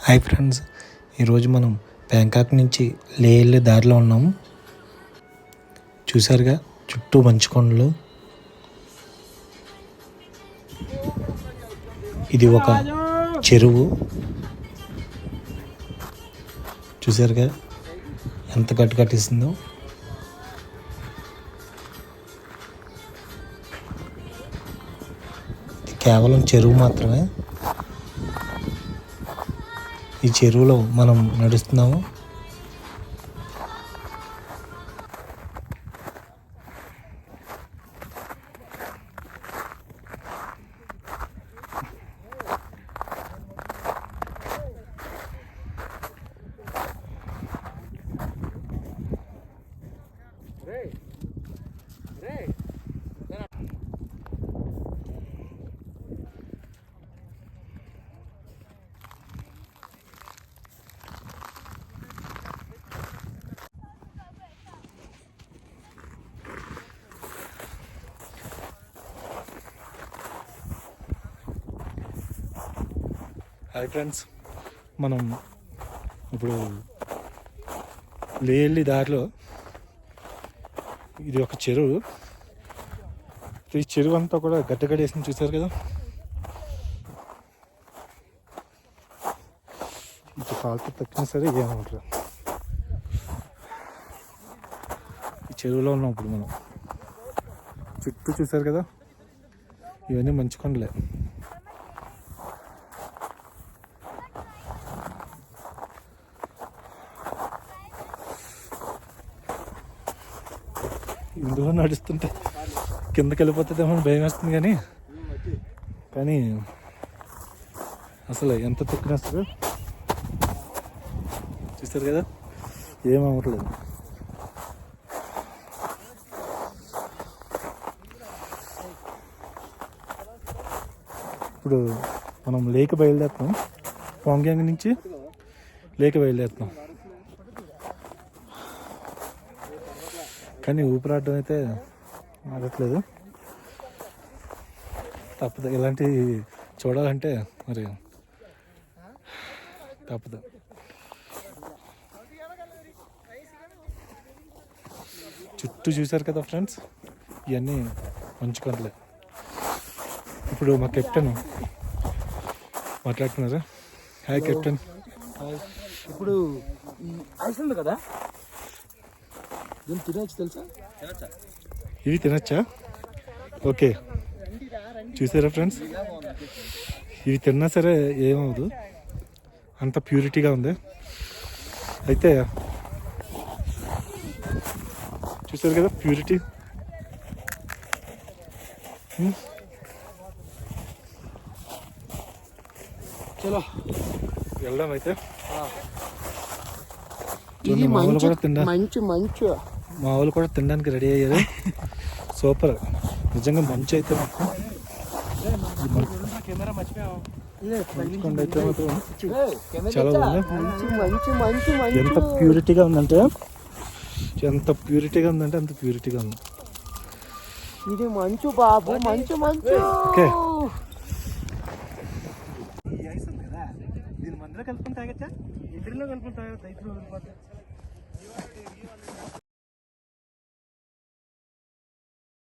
Hi friends, ఈరోజు మనం Bangkok నుంచి లే వెళ్ళే దారిలో ఉన్నాము. చూసారుగా చుట్టూ మంచు కొండలు. ఇది ఒక చెరువు. చూసారుగా ఎంత కట్టిస్తుందో. ఇది కేవలం చెరువు మాత్రమే. ఈ చెరువులో మనం నడుస్తున్నాము. హాయ్ ఫ్రెండ్స్, మనం ఇప్పుడు లే వెళ్ళి దారిలో ఇది ఒక చెరువు. ఈ చెరువు అంతా కూడా గడ్డగడేసింది. చూసారు కదా, ఇది కాలుతో తక్కినా సరే ఏమంటారు. ఈ చెరువులో ఉన్నాం ఇప్పుడు మనం. చుట్టూ చూసారు కదా, ఇవన్నీ మంచు కొండలే. ఇందులో నడుస్తుంటే కిందకి వెళ్ళిపోతుందేమో భయం వేస్తుంది. కానీ అసలు ఎంత తొక్కినా సరే చూస్తారు కదా, ఏమవ్వట్లేదు. ఇప్పుడు మనం లేక్ బయలుదేరుతాం. పాంగ్యాంగ్ నుంచి లేక్ బయలుదేరుతాం. కానీ ఊపిరాడడం అయితే ఆగట్లేదు. తప్పదు, ఇలాంటివి చూడాలంటే మరి తప్పదు. చుట్టూ చూశారు కదా ఫ్రెండ్స్, ఇవన్నీ మంచు కొండలే. ఇప్పుడు మా కెప్టెన్ మాట్లాడుతున్నారు. Hi captain. ఇప్పుడు ఐస్ ఉంది కదా, తినచ్చు తెలుసా? ఇవి తినచ్చా? ఓకే, చూసారా ఫ్రెండ్స్, ఇవి తిన్నా సరే ఏమవుదు, అంత ప్యూరిటీగా ఉంది. అయితే చూసారు కదా ప్యూరిటీ. చలో వెళ్దాం. అయితే ఇది మంచు మంచు మా వాళ్ళు కూడా తినడానికి రెడీ అయ్యారు. సూపర్, నిజంగా మంచు అయితే మాత్రం చాలా బాగుంది. ఎంత ప్యూరిటీగా ఉందంటే అంత ప్యూరిటీగా ఉంది. ఇది మంచు బాబు, మంచు. ఓకే, దీని మందులో కలుపుకొని తాగచ్చా? ఇద్దరిలో కలుపుకొని తాగచ్చా?